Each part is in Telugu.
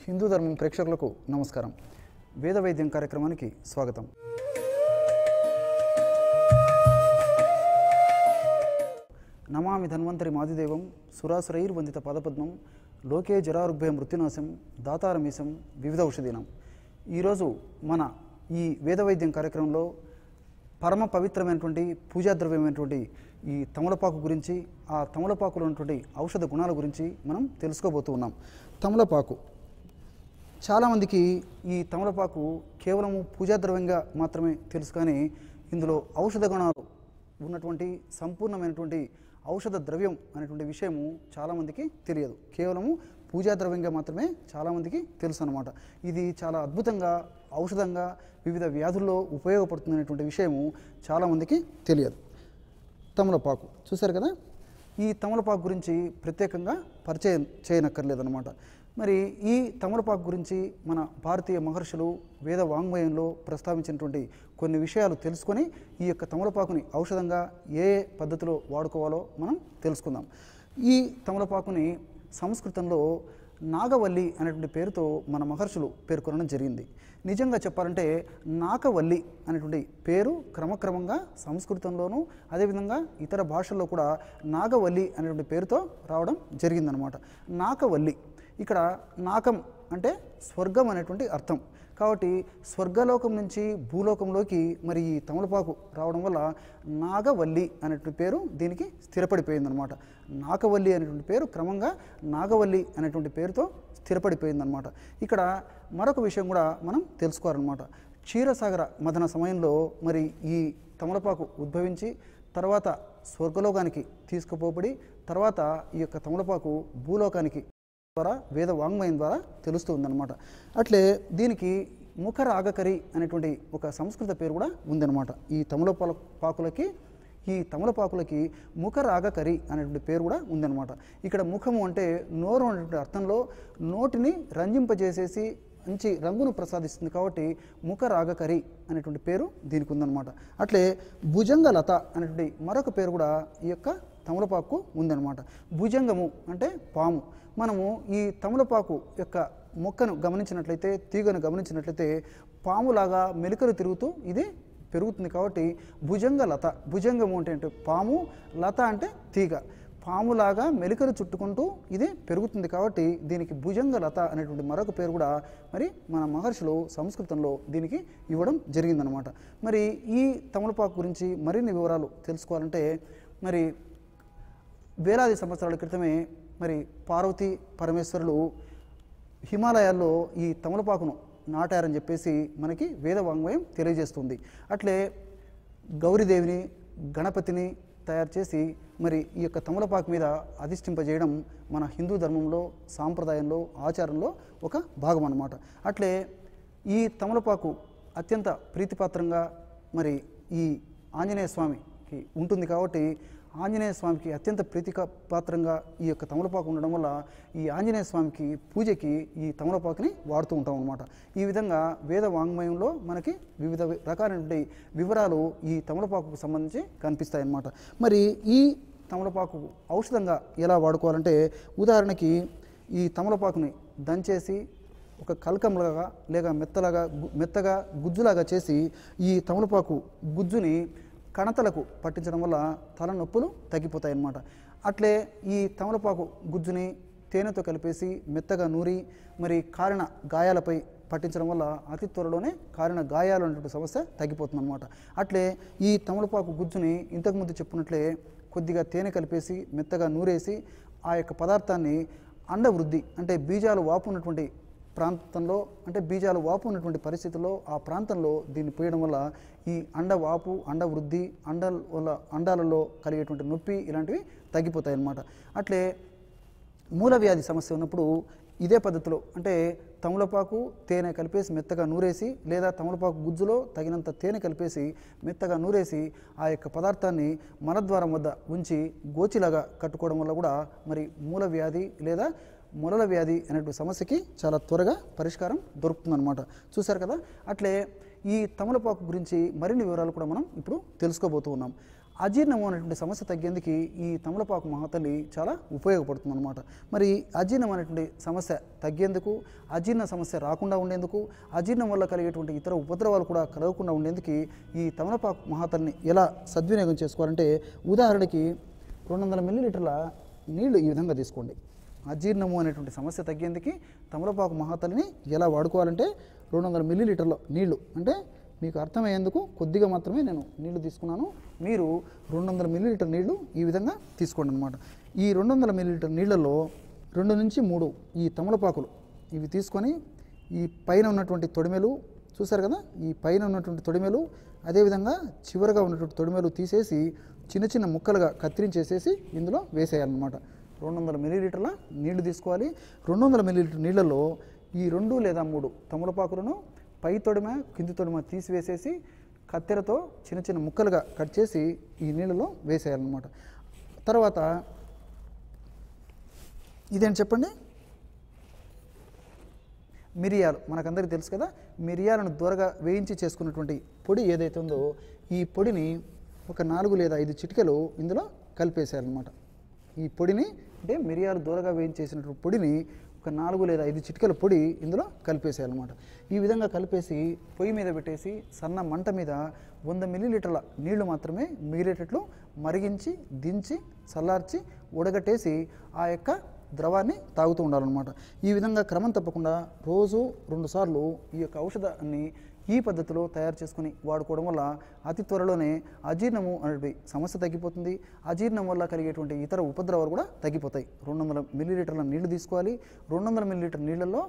హిందూ ధర్మం ప్రేక్షకులకు నమస్కారం. వేద వైద్యం కార్యక్రమానికి స్వాగతం. నమామి ధన్వంతరి మాదిదేవం సురాసురైర్వందిత పదపద్మం లోకే జరారుగ్భయ మృత్యునాశం దాతారమీశం వివిధ ఔషధీనం. ఈరోజు మన ఈ వేద వైద్యం కార్యక్రమంలో పరమ పవిత్రమైనటువంటి పూజాద్రవ్యమైనటువంటి ఈ తమలపాకు గురించి, ఆ తమలపాకులో ఉన్నటువంటి ఔషధ గుణాల గురించి మనం తెలుసుకోబోతూ ఉన్నాం. తమలపాకు చాలామందికి ఈ తమలపాకు కేవలము పూజాద్రవ్యంగా మాత్రమే తెలుసు, కానీ ఇందులో ఔషధ గుణాలు ఉన్నటువంటి సంపూర్ణమైనటువంటి ఔషధ ద్రవ్యం అనేటువంటి విషయము చాలామందికి తెలియదు. కేవలము పూజాద్రవ్యంగా మాత్రమే చాలామందికి తెలుసు అన్నమాట. ఇది చాలా అద్భుతంగా ఔషధంగా వివిధ వ్యాధుల్లో ఉపయోగపడుతుందనేటువంటి విషయము చాలామందికి తెలియదు. తమలపాకు చూశారు కదా. ఈ తమలపాకు గురించి ప్రత్యేకంగా పరిచయం చేయనక్కర్లేదన్నమాట. మరి ఈ తమలపాకు గురించి మన భారతీయ మహర్షులు వేద వాంగ్మయంలో ప్రస్తావించినటువంటి కొన్ని విషయాలు తెలుసుకొని ఈ యొక్క తమలపాకుని ఔషధంగా ఏ పద్ధతిలో వాడుకోవాలో మనం తెలుసుకుందాం. ఈ తమలపాకుని సంస్కృతంలో నాగవల్లి అనేటువంటి పేరుతో మన మహర్షులు పేర్కొనడం జరిగింది. నిజంగా చెప్పాలంటే నాకవల్లి అనేటువంటి పేరు క్రమక్రమంగా సంస్కృతంలోనూ అదేవిధంగా ఇతర భాషల్లో కూడా నాగవల్లి అనేటువంటి పేరుతో రావడం జరిగిందనమాట. నాకవల్లి, ఇక్కడ నాకం అంటే స్వర్గం అనేటువంటి అర్థం. కాబట్టి స్వర్గలోకం నుంచి భూలోకంలోకి మరి ఈ తమలపాకు రావడం వల్ల నాగవల్లి అనేటువంటి పేరు దీనికి స్థిరపడిపోయిందనమాట. నాకవల్లి అనేటువంటి పేరు క్రమంగా నాగవల్లి అనేటువంటి పేరుతో స్థిరపడిపోయిందనమాట. ఇక్కడ మరొక విషయం కూడా మనం తెలుసుకోవాలన్నమాట. క్షీరసాగర మథన సమయంలో మరి ఈ తమలపాకు ఉద్భవించి తర్వాత స్వర్గలోకానికి తీసుకుపోబడి తర్వాత ఈ యొక్క తమలపాకు భూలోకానికి ద్వారా వేద వాంగ్మయం ద్వారా తెలుస్తూ ఉందన్నమాట. అట్లే దీనికి ముఖరాగకరి అనేటువంటి ఒక సంస్కృత పేరు కూడా ఉందన్నమాట. ఈ తమలపాకులకి ముఖరాగకరి అనేటువంటి పేరు కూడా ఉందన్నమాట. ఇక్కడ ముఖము అంటే నోరు అనేటువంటి అర్థంలో నోటిని రంజింపజేసేసి మంచి రంగును ప్రసాదిస్తుంది కాబట్టి ముఖరాగకరి అనేటువంటి పేరు దీనికి ఉందన్నమాట. అట్లే భుజంగలత అనేటువంటి మరొక పేరు కూడా ఈ యొక్క తమలపాకు ఉందన్నమాట. భుజంగము అంటే పాము. మనము ఈ తమలపాకు యొక్క మొక్కను గమనించినట్లయితే, తీగను గమనించినట్లయితే పాములాగా మెలికలు తిరుగుతూ ఇది పెరుగుతుంది కాబట్టి భుజంగ లత. భుజంగము అంటే పాము, లత అంటే తీగ. పాములాగా మెలికలు చుట్టుకుంటూ ఇది పెరుగుతుంది కాబట్టి దీనికి భుజంగ లత అనేటువంటి మరొక పేరు కూడా మరి మన మహర్షులు సంస్కృతంలో దీనికి ఇవ్వడం జరిగిందనమాట. మరి ఈ తమలపాకు గురించి మరిన్ని వివరాలు తెలుసుకోవాలంటే మరి వేలాది సంవత్సరాల క్రితమే మరి పార్వతీ పరమేశ్వరులు హిమాలయాల్లో ఈ తమలపాకును నాటారని చెప్పేసి మనకి వేద వాంగ్మయం తెలియజేస్తుంది. అట్లే గౌరీదేవిని, గణపతిని తయారు చేసి మరి ఈ యొక్క తమలపాకు మీద అధిష్ఠింపజేయడం మన హిందూ ధర్మంలో, సాంప్రదాయంలో, ఆచారంలో ఒక భాగం అన్నమాట. అట్లే ఈ తమలపాకు అత్యంత ప్రీతిపాత్రంగా మరి ఈ ఆంజనేయ స్వామికి ఉంటుంది కాబట్టి ఆంజనేయ స్వామికి అత్యంత ప్రీతిపాత్రంగా ఈ యొక్క తమలపాకు ఉండడం వల్ల ఈ ఆంజనేయ స్వామికి పూజకి ఈ తమలపాకుని వాడుతూ ఉంటాం అన్నమాట. ఈ విధంగా వేద వాంగ్మయంలో మనకి వివిధ రకాలైనటువంటి వివరాలు ఈ తమలపాకుకు సంబంధించి కనిపిస్తాయి అన్నమాట. మరి ఈ తమలపాకు ఔషధంగా ఎలా వాడుకోవాలంటే, ఉదాహరణకి ఈ తమలపాకుని దంచేసి ఒక కల్కంలాగా లేక మెత్తగా గుజ్జులాగా చేసి ఈ తమలపాకు గుజ్జుని కణతలకు పట్టించడం వల్ల తలనొప్పులు తగ్గిపోతాయి అన్నమాట. అట్లే ఈ తమలపాకు గుజ్జుని తేనెతో కలిపేసి మెత్తగా నూరి మరి కారిన గాయాలపై పట్టించడం వల్ల అతి త్వరలోనే కారిన గాయాలు అనేటువంటి సమస్య తగ్గిపోతుంది అన్నమాట. అట్లే ఈ తమలపాకు గుజ్జుని ఇంతకుముందు చెప్పినట్లే కొద్దిగా తేనె కలిపేసి మెత్తగా నూరేసి ఆ యొక్క పదార్థాన్ని అండవృద్ధి అంటే బీజాలు వాపు ఉన్నటువంటి ప్రాంతంలో, అంటే బీజాలు వాపు ఉన్నటువంటి పరిస్థితుల్లో ఆ ప్రాంతంలో దీన్ని పోయడం వల్ల ఈ అండవాపు, అండవృద్ధి, అండాలలో కలిగేటువంటి నొప్పి ఇలాంటివి తగ్గిపోతాయి అన్నమాట. అట్లే మూలవ్యాధి సమస్య ఉన్నప్పుడు ఇదే పద్ధతిలో అంటే తమలపాకు తేనె కలిపేసి మెత్తగా నూరేసి లేదా తమలపాకు గుజ్జులో తగినంత తేనె కలిపేసి మెత్తగా నూరేసి ఆ యొక్క పదార్థాన్ని మలద్వారం వద్ద ఉంచి గోచిలాగా కట్టుకోవడం వల్ల కూడా మరి మూలవ్యాధి లేదా మొలల వ్యాధి అనేటువంటి సమస్యకి చాలా త్వరగా పరిష్కారం దొరుకుతుందన్నమాట. చూశారు కదా. అట్లే ఈ తమలపాకు గురించి మరిన్ని వివరాలు కూడా మనం ఇప్పుడు తెలుసుకోబోతూ ఉన్నాం. అజీర్ణము అనేటువంటి సమస్య తగ్గేందుకు ఈ తమలపాకు మహాతల్లి చాలా ఉపయోగపడుతుంది అనమాట. మరి అజీర్ణం అనేటువంటి సమస్య తగ్గేందుకు, అజీర్ణ సమస్య రాకుండా ఉండేందుకు, అజీర్ణం వల్ల కలిగేటువంటి ఇతర ఉపద్రవాలు కూడా కలగకుండా ఉండేందుకు ఈ తమలపాకు మహాతల్లిని ఎలా సద్వినియోగం చేసుకోవాలంటే, ఉదాహరణకి 200 మిల్లీలీటర్ల నీళ్లు ఈ విధంగా తీసుకోండి. అజీర్ణము అనేటువంటి సమస్య తగ్గేందుకు తమలపాకు మహాతల్లిని ఎలా వాడుకోవాలంటే 200 మిల్లీలీటర్ల నీళ్లు, అంటే మీకు అర్థమయ్యేందుకు కొద్దిగా మాత్రమే నేను నీళ్లు తీసుకున్నాను. మీరు 200 మిల్లీలీటర్ నీళ్లు ఈ విధంగా తీసుకోండి అనమాట. ఈ 200 మిల్లీలీటర్ నీళ్లలో 2 నుంచి 3 ఈ తమలపాకులు ఇవి తీసుకొని ఈ పైన ఉన్నటువంటి తొడిమెలు చూసారు కదా, ఈ పైన ఉన్నటువంటి తొడిమెలు అదేవిధంగా చివరగా ఉన్నటువంటి తొడిమెలు తీసేసి చిన్న చిన్న ముక్కలుగా కత్తిరించేసేసి ఇందులో వేసేయాలన్నమాట. 200 మిల్లీలీటర్ల నీళ్లు తీసుకోవాలి. 200 మిల్లీలీటర్ నీళ్లలో ఈ 2 లేదా 3 తమలపాకులను పై తొడిమ కింది తొడిమ తీసివేసేసి కత్తెరతో చిన్న చిన్న ముక్కలుగా కట్ చేసి ఈ నీళ్ళలో వేసేయాలన్నమాట. తర్వాత ఇదేంటి చెప్పండి, మిరియాలు. మనకందరికీ తెలుసు కదా, మిరియాలను దూరగా వేయించి చేసుకున్నటువంటి పొడి ఏదైతే ఉందో ఈ పొడిని ఒక 4 లేదా 5 చిటికెలు ఇందులో కలిపేసేయాలన్నమాట. ఈ పొడిని అంటే మిరియాలు దూరగా వేయించేసినటువంటి పొడిని ఒక 4 లేదా 5 చిటికెల పొడి ఇందులో కలిపేసేయాలన్నమాట. ఈ విధంగా కలిపేసి పొయ్యి మీద పెట్టేసి సన్న మంట మీద 100 మిల్లీలీటర్ల నీళ్లు మాత్రమే మిగిలేటట్లు మరిగించి దించి చల్లార్చి ఉడగట్టేసి ఆ యొక్క ద్రవాన్ని తాగుతూ ఉండాలన్నమాట. ఈ విధంగా క్రమం తప్పకుండా రోజు 2 సార్లు ఈ యొక్క ఔషధాన్ని ఈ పద్ధతిలో తయారు చేసుకుని వాడుకోవడం వల్ల అతి త్వరలోనే అజీర్ణము అనే సమస్య తగ్గిపోతుంది. అజీర్ణం వల్ల కలిగేటువంటి ఇతర ఉపద్రవాలు కూడా తగ్గిపోతాయి. 200 మిల్లీలీటర్ల నీళ్లు తీసుకోవాలి. 200 మిల్లీలీటర్ నీళ్లలో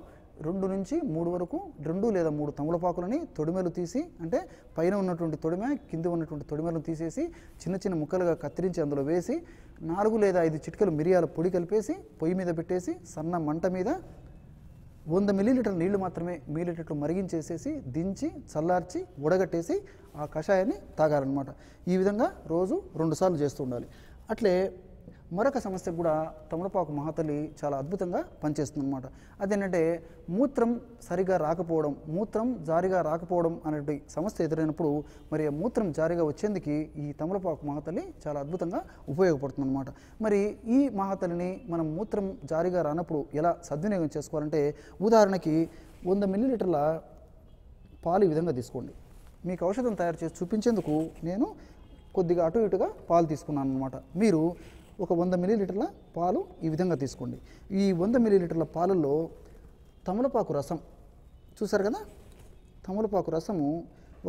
2 నుంచి 3 వరకు 2 లేదా 3 తమలపాకులని తొడిమెలు తీసి, అంటే పైన ఉన్నటువంటి తొడిమ కింద ఉన్నటువంటి తొడిమెలను తీసేసి చిన్న చిన్న ముక్కలుగా కత్తిరించి అందులో వేసి 4 లేదా 5 చిటికెలు మిరియాల పొడి కలిపేసి పొయ్యి మీద పెట్టేసి సన్న మంట మీద 100 మిల్లీలీటర్ నీళ్లు మాత్రమే మిగిలేటట్లు మరిగించేసేసి దించి చల్లార్చి ఉడగట్టేసి ఆ కషాయాన్ని తాగాలన్నమాట. ఈ విధంగా రోజు 2 సార్లు చేస్తూ ఉండాలి. అట్లే మరొక సమస్య కూడా తమలపాకు మహాతల్లి చాలా అద్భుతంగా పనిచేస్తుంది అనమాట. అదేంటంటే మూత్రం సరిగా రాకపోవడం, మూత్రం జారిగా రాకపోవడం అనేటువంటి సమస్య ఎదురైనప్పుడు మరి మూత్రం జారిగా వచ్చేందుకు ఈ తమలపాకు మహాతల్లి చాలా అద్భుతంగా ఉపయోగపడుతుంది అనమాట. మరి ఈ మహాతల్లిని మనం మూత్రం జారిగా రానప్పుడు ఎలా సద్వినియోగం చేసుకోవాలంటే, ఉదాహరణకి 100 మిల్లీలీటర్ల పాలు ఈ విధంగా తీసుకోండి. మీకు ఔషధం తయారు చేసి చూపించేందుకు నేను కొద్దిగా అటు ఇటుగా పాలు తీసుకున్నాను అనమాట. మీరు ఒక 100 మిల్లీలీటర్ల పాలు ఈ విధంగా తీసుకోండి. ఈ 100 మిల్లీలీటర్ల పాలల్లో తమలపాకు రసం చూసారు కదా, తమలపాకు రసము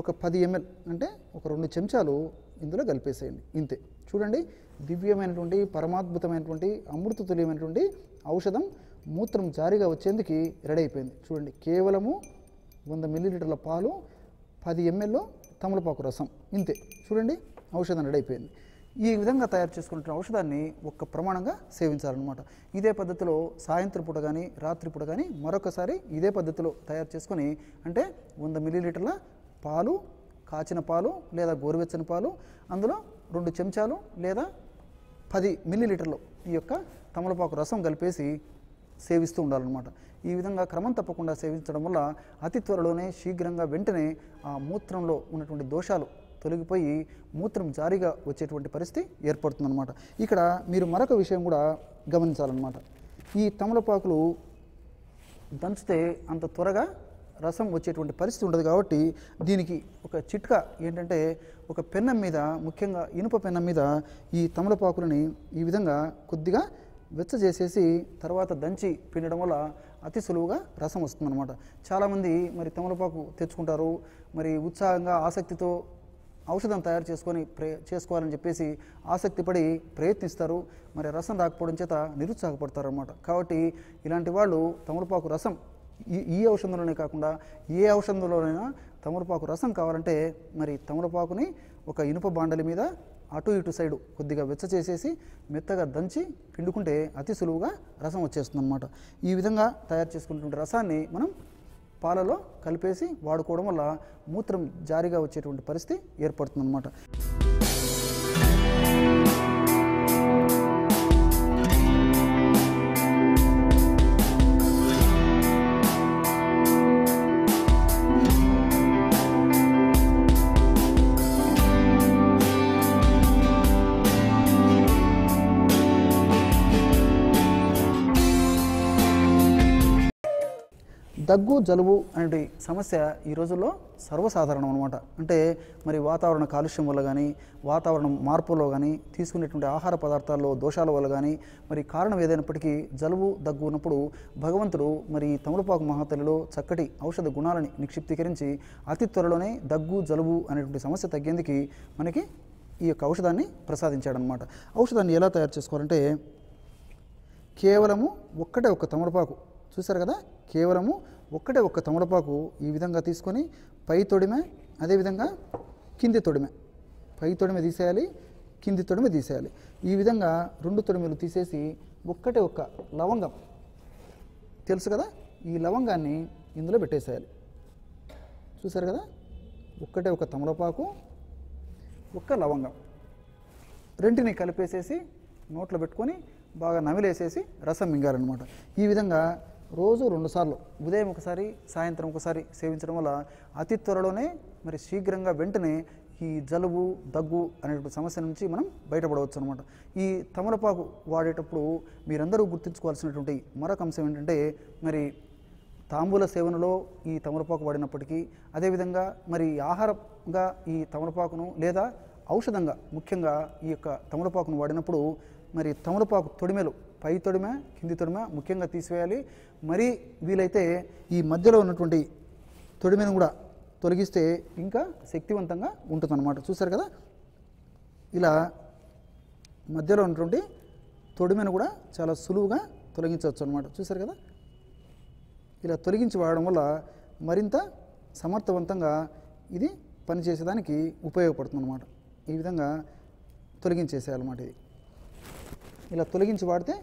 ఒక 10 ml, అంటే ఒక 2 చెంచాలు ఇందులో కలిపేసేయండి. ఇంతే. చూడండి, దివ్యమైనటువంటి పరమాద్భుతమైనటువంటి అమృత తుల్యమైనటువంటి ఔషధం మూత్రం జారిగా వచ్చేందుకు రెడీ అయిపోయింది. చూడండి, కేవలము 100 మిల్లీలీటర్ల పాలు 10 ml తమలపాకు రసం, ఇంతే. చూడండి, ఔషధం రెడీ అయిపోయింది. ఈ విధంగా తయారు చేసుకున్న ఔషధాన్ని ఒక్క ప్రమాణంగా సేవించాలన్నమాట. ఇదే పద్ధతిలో సాయంత్రం పూట కానీ రాత్రిపూట కానీ మరొకసారి ఇదే పద్ధతిలో తయారు చేసుకొని, అంటే 100 మిల్లీలీటర్ల పాలు, కాచిన పాలు లేదా గోరువెచ్చని పాలు, అందులో 2 చెంచాలు లేదా 10 మిల్లీలీటర్లు ఈ యొక్క తమలపాకు రసం కలిపేసి సేవిస్తూ ఉండాలన్నమాట. ఈ విధంగా క్రమం తప్పకుండా సేవించడం వల్ల అతి త్వరలోనే శీఘ్రంగా వెంటనే ఆ మూత్రంలో ఉన్నటువంటి దోషాలు తొలగిపోయి మూత్రం జారిగా వచ్చేటువంటి పరిస్థితి ఏర్పడుతుందన్నమాట. ఇక్కడ మీరు మరొక విషయం కూడా గమనించాలన్నమాట. ఈ తమలపాకులు దంచితే అంత త్వరగా రసం వచ్చేటువంటి పరిస్థితి ఉండదు. కాబట్టి దీనికి ఒక చిట్కా ఏంటంటే, ఒక పెన్నం మీద, ముఖ్యంగా ఇనుప పెన్నం మీద ఈ తమలపాకులని ఈ విధంగా కొద్దిగా వెచ్చ చేసేసి తర్వాత దంచి పిండడం వల్ల అతి సులువుగా రసం వస్తుందన్నమాట. చాలామంది మరి తమలపాకు తెచ్చుకుంటారు, మరి ఉత్సాహంగా ఆసక్తితో ఔషధం తయారు చేసుకొని చేసుకోవాలని చెప్పేసి ఆసక్తి పడి ప్రయత్నిస్తారు. మరి రసం రాకపోవడం చేత నిరుత్సాహపడతారు అన్నమాట. కాబట్టి ఇలాంటి వాళ్ళు తమలపాకు రసం ఈ ఔషధంలోనే కాకుండా ఏ ఔషధంలోనైనా తమలపాకు రసం కావాలంటే మరి తమలపాకుని ఒక ఇనుప బాండలి మీద అటు ఇటు సైడు కొద్దిగా వెచ్చ చేసేసి మెత్తగా దంచి పిండుకుంటే అతి సులువుగా రసం వచ్చేస్తుంది అన్నమాట. ఈ విధంగా తయారు చేసుకున్నటువంటి రసాన్ని మనం పాలలో కలిపేసి వాడుకోవడం వల్ల మూత్రం జారిగా వచ్చేటువంటి పరిస్థితి ఏర్పడుతుందన్నమాట. దగ్గు జలుబు అనే సమస్య ఈ రోజుల్లో సర్వసాధారణం అనమాట. అంటే మరి వాతావరణ కాలుష్యం వల్ల కానీ, వాతావరణం మార్పులో కానీ, తీసుకునేటువంటి ఆహార పదార్థాల్లో దోషాల వల్ల కానీ, మరి కారణం ఏదైనప్పటికీ జలుబు దగ్గు ఉన్నప్పుడు భగవంతుడు మరి తమలపాకు మహాతల్లిలో చక్కటి ఔషధ గుణాలని నిక్షిప్తీకరించి అతి త్వరలోనే దగ్గు జలుబు అనేటువంటి సమస్య తగ్గేందుకు మనకి ఈ యొక్క ఔషధాన్ని ప్రసాదించాడనమాట. ఔషధాన్ని ఎలా తయారు చేసుకోవాలంటే కేవలము ఒక్క తమలపాకు చూసారు కదా, కేవలము ఒక్క తమలపాకు ఈ విధంగా తీసుకొని పై తొడిమె అదేవిధంగా కింది తొడిమె, పై తొడిమె తీసేయాలి, కింది తొడిమె తీసేయాలి. ఈ విధంగా 2 తొడిమెలు తీసేసి ఒక్క లవంగం తెలుసు కదా, ఈ లవంగాన్ని ఇందులో పెట్టేసేయాలి. చూసారు కదా, ఒక్క తమలపాకు ఒక్క లవంగం రెంటిని కలిపేసేసి నోట్లో పెట్టుకొని బాగా నమిలేసేసి రసం మింగారనమాట. ఈ విధంగా రోజు 2 సార్లు ఉదయం ఒకసారి సాయంత్రం ఒకసారి సేవించడం వల్ల అతి త్వరలోనే మరి శీఘ్రంగా వెంటనే ఈ జలుబు దగ్గు అనేటువంటి సమస్య నుంచి మనం బయటపడవచ్చు అనమాట. ఈ తమలపాకు వాడేటప్పుడు మీరందరూ గుర్తుంచుకోవాల్సినటువంటి మరొక అంశం ఏంటంటే మరి తాంబూల సేవనలో ఈ తమలపాకు వాడినప్పటికీ అదేవిధంగా మరి ఆహారంగా ఈ తమలపాకును లేదా ఔషధంగా ముఖ్యంగా ఈ యొక్క తమలపాకును వాడినప్పుడు మరి తమలపాకు తొడిమెలు పై తొడిమ కింది తొడిమ ముఖ్యంగా తీసివేయాలి. మరి వీలైతే ఈ మధ్యలో ఉన్నటువంటి తొడిమెను కూడా తొలగిస్తే ఇంకా శక్తివంతంగా ఉంటుందన్నమాట. చూసారు కదా, ఇలా మధ్యలో ఉన్నటువంటి తొడిమెను కూడా చాలా సులువుగా తొలగించవచ్చు అనమాట. చూసారు కదా, ఇలా తొలగించి వాడడం వల్ల మరింత సమర్థవంతంగా ఇది పనిచేసేదానికి ఉపయోగపడుతుంది అనమాట. ఈ విధంగా తొలగించేసేయాలన్నమాట. ఇది ఇలా తొలగించి వాడితే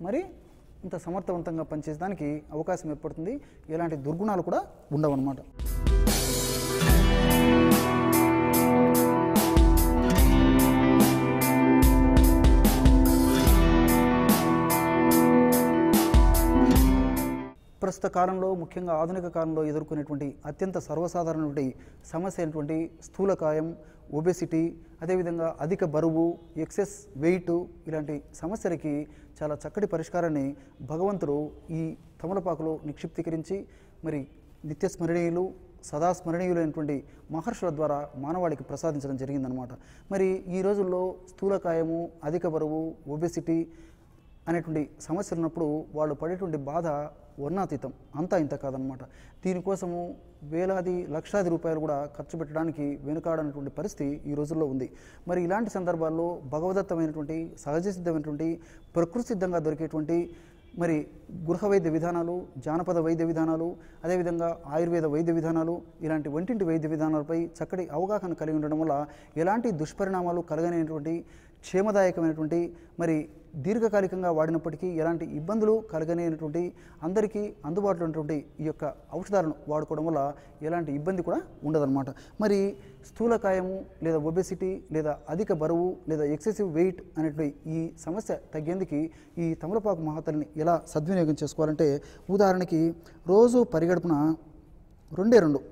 మరి ఇంత సమర్థవంతంగా పనిచేసేదానికి అవకాశం ఏర్పడుతుంది. ఎలాంటి దుర్గుణాలు కూడా ఉండవు అన్నమాట. ప్రస్తుత కాలంలో ముఖ్యంగా ఆధునిక కాలంలో ఎదుర్కొనేటువంటి అత్యంత సర్వసాధారణటువంటి సమస్య అయినటువంటి స్థూలకాయం, ఒబెసిటీ, అదేవిధంగా అధిక బరువు, ఎక్సెస్ వెయిట్ ఇలాంటి సమస్యలకి చాలా చక్కటి పరిష్కారాన్ని భగవంతుడు ఈ తమలపాకులో నిక్షిప్తీకరించి మరి నిత్య స్మరణీయులు సదా స్మరణీయులైనటువంటి మహర్షుల ద్వారా మానవాళికి ప్రసాదించడం జరిగిందనమాట. మరి ఈ రోజుల్లో స్థూలకాయము, అధిక బరువు, ఒబెసిటీ అనేటువంటి సమస్యలు ఉన్నప్పుడు వాళ్ళు పడేటువంటి బాధ వర్ణాతీతం, అంతా ఇంత కాదనమాట. దీనికోసము వేలాది లక్షాది రూపాయలు కూడా ఖర్చు పెట్టడానికి వెనుకాడనటువంటి పరిస్థితి ఈ రోజుల్లో ఉంది. మరి ఇలాంటి సందర్భాల్లో భగవదత్తమైనటువంటి సహజ సిద్ధమైనటువంటి ప్రకృతి సిద్ధంగా దొరికేటువంటి మరి గృహ వైద్య విధానాలు, జానపద వైద్య విధానాలు, అదేవిధంగా ఆయుర్వేద వైద్య విధానాలు ఇలాంటి వంటింటి వైద్య విధానాలపై చక్కటి అవగాహన కలిగి ఉండడం వల్ల ఎలాంటి దుష్పరిణామాలు కలగనేటువంటి క్షేమదాయకమైనటువంటి మరి దీర్ఘకాలికంగా వాడినప్పటికీ ఎలాంటి ఇబ్బందులు కలగనేటువంటి అందరికీ అందుబాటులో ఉన్నటువంటి ఈ యొక్క ఔషధాలను వాడుకోవడం వల్ల ఎలాంటి ఇబ్బంది కూడా ఉండదన్నమాట. మరి స్థూలకాయము లేదా ఒబెసిటీ లేదా అధిక బరువు లేదా ఎక్సెసివ్ వెయిట్ అనేటువంటి ఈ సమస్య తగ్గేందుకు ఈ తమలపాకు మహాతల్లిని ఎలా సద్వినియోగం చేసుకోవాలంటే ఉదాహరణకి రోజు పరిగడుపున 2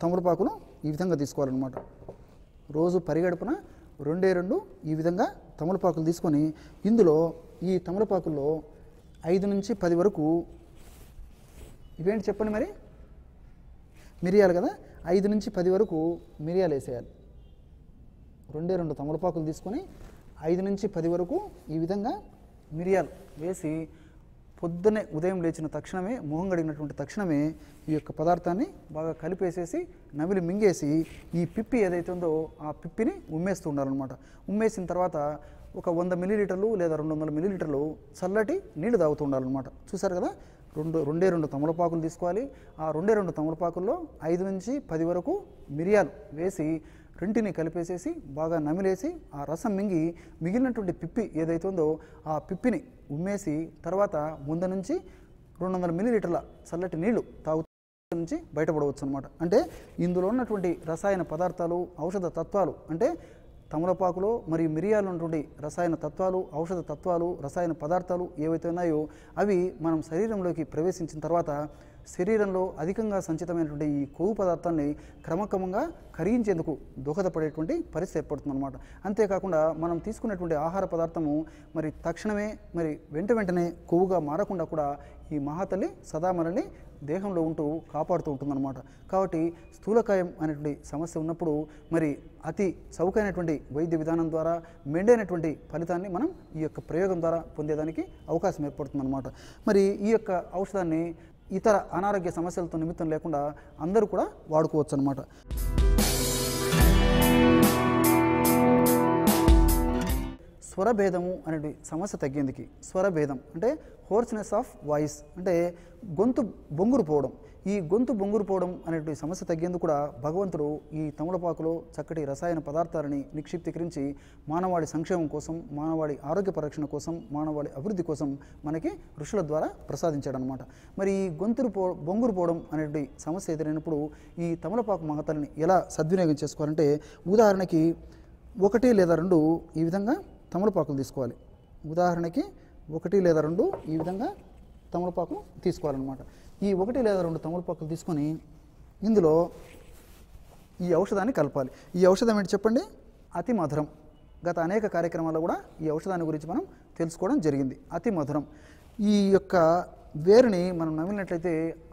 తమలపాకులు ఈ విధంగా తీసుకోవాలన్నమాట. రోజు పరిగడుపున 2 ఈ విధంగా తమలపాకులు తీసుకొని ఇందులో ఈ తమలపాకుల్లో 5 నుంచి 10 వరకు ఇవేంటి చెప్పండి మరి మిరియాలు కదా, 5 నుంచి 10 వరకు మిరియాలు వేసేయాలి. 2 తమలపాకులు తీసుకొని 5 నుంచి 10 వరకు ఈ విధంగా మిరియాలు వేసి పొద్దున్నే ఉదయం లేచిన తక్షణమే మొహం కడిగినటువంటి తక్షణమే ఈ యొక్క పదార్థాన్ని బాగా కలిపేసేసి నమిలి మింగేసి ఈ పిప్పి ఏదైతే ఉందో ఆ పిప్పిని ఉమ్మేస్తూ ఉండాలన్నమాట. ఉమ్మేసిన తర్వాత ఒక 100 మిల్లీలీటర్లు లేదా 200 మిల్లీలీటర్లు చల్లటి నీళ్లు తాగుతూ ఉండాలన్నమాట. చూసారు కదా, 2 తమలపాకులు తీసుకోవాలి. ఆ 2 తమలపాకుల్లో 5 నుంచి 10 వరకు మిరియాలు వేసి రెంటిని కలిపేసేసి బాగా నమిలేసి ఆ రసం మింగి మిగిలినటువంటి పిప్పి ఏదైతే ఉందో ఆ పిప్పిని ఉమ్మేసి తర్వాత 100 నుంచి 200 మిల్లీలీటర్ల చల్లటి నీళ్లు తాగుతూ నుంచి బయటపడవచ్చు అనమాట. అంటే ఇందులో ఉన్నటువంటి రసాయన పదార్థాలు, ఔషధ తత్వాలు అంటే తమలపాకులో మరియు మిరియాలు ఉన్నటువంటి రసాయన తత్వాలు, ఔషధ తత్వాలు, రసాయన పదార్థాలు ఏవైతే ఉన్నాయో అవి మనం శరీరంలోకి ప్రవేశించిన తర్వాత శరీరంలో అధికంగా సంచితమైనటువంటి ఈ కొవ్వు పదార్థాన్ని క్రమక్రమంగా కరిగించేందుకు దోహదపడేటువంటి పరిస్థితి ఏర్పడుతుందన్నమాట. అంతేకాకుండా మనం తీసుకున్నటువంటి ఆహార పదార్థము మరి తక్షణమే మరి వెంటనే కొవ్వుగా మారకుండా కూడా ఈ మహాతల్లి సదా మనల్ని దేహంలో ఉంటూ కాపాడుతూ ఉంటుందన్నమాట. కాబట్టి స్థూలకాయం అనేటువంటి సమస్య ఉన్నప్పుడు మరి అతి చౌకైనటువంటి వైద్య విధానం ద్వారా మెండైనటువంటి ఫలితాన్ని మనం ఈ యొక్క ప్రయోగం ద్వారా పొందేదానికి అవకాశం ఏర్పడుతుందన్నమాట. మరి ఈ యొక్క ఔషధాన్ని ఇతర అనారోగ్య సమస్యలతో నిమిత్తం లేకుండా అందరూ కూడా వాడుకోవచ్చు అన్నమాట. స్వరభేదము అనే సమస్య తగ్గేందుకు, స్వరభేదం అంటే హోర్స్నెస్ ఆఫ్ వాయిస్ అంటే గొంతు బొంగురు పోవడం, ఈ గొంతు బొంగురు పోవడం అనేటువంటి సమస్య తగ్గేందుకు కూడా భగవంతుడు ఈ తమలపాకులో చక్కటి రసాయన పదార్థాలని నిక్షిప్తీకరించి మానవాళి సంక్షేమం కోసం, మానవాళి ఆరోగ్య పరిరక్షణ కోసం, మానవాళి అభివృద్ధి కోసం మనకి ఋషుల ద్వారా ప్రసాదించాడనమాట. మరి ఈ బొంగురు పోవడం అనేటువంటి సమస్య ఎదురైనప్పుడు ఈ తమలపాకు మహతల్ని ఎలా సద్వినియోగం చేసుకోవాలంటే, ఉదాహరణకి 1 లేదా 2 ఈ విధంగా తమలపాకులు తీసుకోవాలి. ఉదాహరణకి 1 లేదా 2 ఈ విధంగా తమలపాకులు తీసుకోవాలన్నమాట. ఈ 1 లేదా 2 తమలపాకులు తీసుకొని ఇందులో ఈ ఔషధాన్ని కలపాలి. ఈ ఔషధం ఏంటి చెప్పండి? అతి మధురం. గత అనేక కార్యక్రమాల్లో కూడా ఈ ఔషధాన్ని గురించి మనం తెలుసుకోవడం జరిగింది. అతి మధురం. ఈ యొక్క వేరుని మనం నమిలినట్లయితే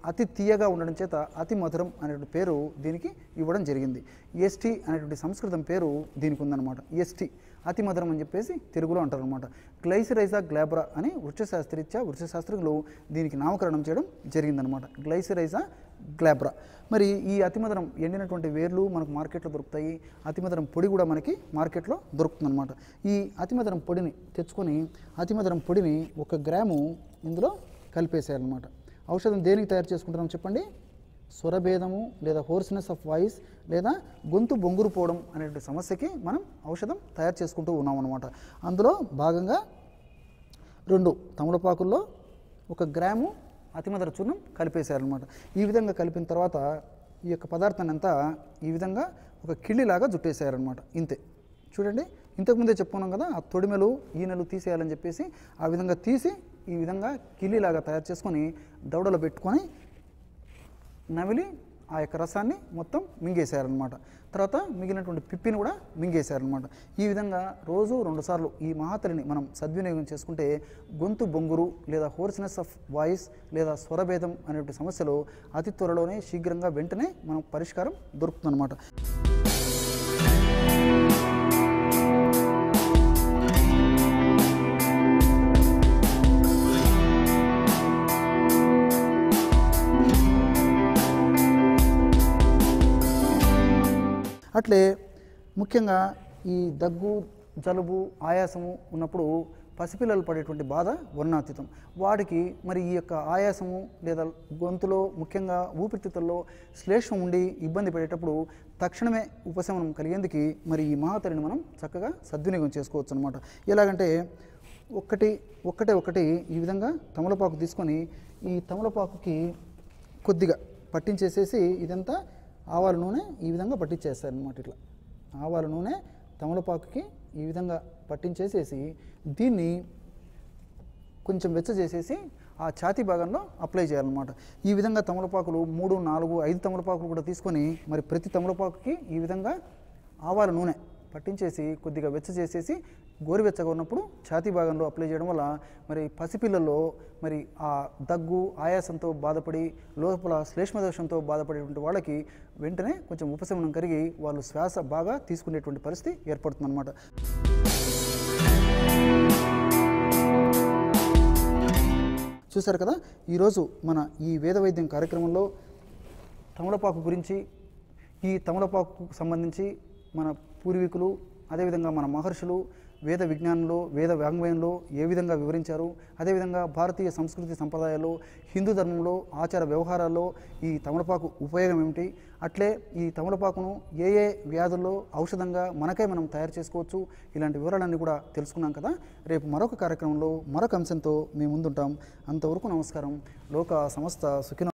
అతి తీయగా ఉండడం చేత అతి మధురం అనేటువంటి పేరు దీనికి ఇవ్వడం జరిగింది. ఎస్టీ అనేటువంటి సంస్కృతం పేరు దీనికి ఉందన్నమాట. ఎస్టీ అతి మధురం అని చెప్పేసి తెలుగులో అంటారు అనమాట. గ్లైసిరైజా గ్లాబ్రా అని వృక్షశాస్త్రజ్ఞులు దీనికి నామకరణం చేయడం జరిగిందనమాట. గ్లైసిరైజా గ్లాబ్రా. మరి ఈ అతిమధురం ఎండినటువంటి వేర్లు మనకు మార్కెట్లో దొరుకుతాయి. అతిమధురం పొడి కూడా మనకి మార్కెట్లో దొరుకుతుందన్నమాట. ఈ అతిమధురం పొడిని తెచ్చుకొని అతిమధురం పొడిని 1 గ్రాము ఇందులో కలిపేసేయాలన్నమాట. ఔషధం దేనికి తయారు చేసుకుంటున్నాం చెప్పండి? స్వరభేదము లేదా హోర్స్నెస్ ఆఫ్ వాయిస్ లేదా గొంతు బొంగురు పోవడం అనేటువంటి సమస్యకి మనం ఔషధం తయారు చేసుకుంటూ ఉన్నాం అన్నమాట. అందులో భాగంగా 2 తమలపాకుల్లో 1 గ్రాము అతిమధుర చూర్ణం కలిపేశారనమాట. ఈ విధంగా కలిపిన తర్వాత ఈ యొక్క పదార్థాన్ని అంతా ఈ విధంగా ఒక కిళ్ళిలాగా జుట్టేసారనమాట. ఇంతే. చూడండి, ఇంతకుముందే చెప్పుకున్నాం కదా, ఆ తొడిమెలు ఈనెలు తీసేయాలని చెప్పేసి ఆ విధంగా తీసి ఈ విధంగా కిళ్ళిలాగా తయారు చేసుకొని దవడలో పెట్టుకొని నమిలి ఆ యొక్క రసాన్ని మొత్తం మింగేశారనమాట. తర్వాత మిగిలినటువంటి పిప్పిని కూడా మింగేశారనమాట. ఈ విధంగా రోజు 2 సార్లు ఈ మహాతలిని మనం సద్వినియోగం చేసుకుంటే గొంతు బొంగురు లేదా హోర్స్నెస్ ఆఫ్ వాయిస్ లేదా స్వరభేదం అనేటువంటి సమస్యలు అతి త్వరలోనే శీఘ్రంగా వెంటనే మనం పరిష్కారం దొరుకుతుందన్నమాట. అట్లే ముఖ్యంగా ఈ దగ్గు, జలుబు, ఆయాసము ఉన్నప్పుడు పసిపిల్లలు పడేటువంటి బాధ వర్ణాతీతం. వాడికి మరి ఈ యొక్క ఆయాసము లేదా గొంతులో ముఖ్యంగా ఊపిరితిత్తుల్లో శ్లేష్మం ఉండి ఇబ్బంది పడేటప్పుడు తక్షణమే ఉపశమనం కలిగేందుకు మరి ఈ మహాతలిని మనం చక్కగా సద్వినియోగం చేసుకోవచ్చు అనమాట. ఎలాగంటే ఒకటి ఈ విధంగా తమలపాకు తీసుకొని ఈ తమలపాకుకి కొద్దిగా పట్టించేసేసి ఇదంతా ఆవాల నూనె ఈ విధంగా పట్టించేస్తారనమాట. ఇట్లా ఆవాల నూనె తమలపాకుకి ఈ విధంగా పట్టించేసేసి దీన్ని కొంచెం వెచ్చజేసేసి ఆ ఛాతీ భాగంలో అప్లై చేయాలన్నమాట. ఈ విధంగా తమలపాకులు 3, 4, 5 తమలపాకులు కూడా తీసుకొని మరి ప్రతి తమలపాకుకి ఈ విధంగా ఆవాల నూనె పట్టించేసి కొద్దిగా వెచ్చజేసేసి గోరువెచ్చగా ఉన్నప్పుడు ఛాతీ భాగంలో అప్లై చేయడం వల్ల మరి పసిపిల్లల్లో మరి ఆ దగ్గు, ఆయాసంతో బాధపడి లోపల శ్లేష్మదోషంతో బాధపడేటువంటి వాళ్ళకి వెంటనే కొంచెం ఉపశమనం కలిగి వాళ్ళు శ్వాస బాగా తీసుకునేటువంటి పరిస్థితి ఏర్పడుతుందన్నమాట. చూశారు కదా, ఈరోజు మన ఈ వేద వైద్యం కార్యక్రమంలో తమలపాకు గురించి, ఈ తమలపాకు సంబంధించి మన పూర్వీకులు అదేవిధంగా మన మహర్షులు వేద విజ్ఞానంలో, వేద వాంగ్మయంలో ఏ విధంగా వివరించారు, అదేవిధంగా భారతీయ సంస్కృతి సంప్రదాయాల్లో, హిందూ ధర్మంలో ఆచార వ్యవహారాల్లో ఈ తమలపాకు ఉపయోగం ఏమిటి, అట్లే ఈ తమలపాకును ఏ వ్యాధుల్లో ఔషధంగా మనం తయారు చేసుకోవచ్చు, ఇలాంటి వివరాలన్నీ కూడా తెలుసుకున్నాం కదా. రేపు మరొక కార్యక్రమంలో మరొక అంశంతో మేము ముందుంటాం. అంతవరకు నమస్కారం. లోక సమస్త సుఖినో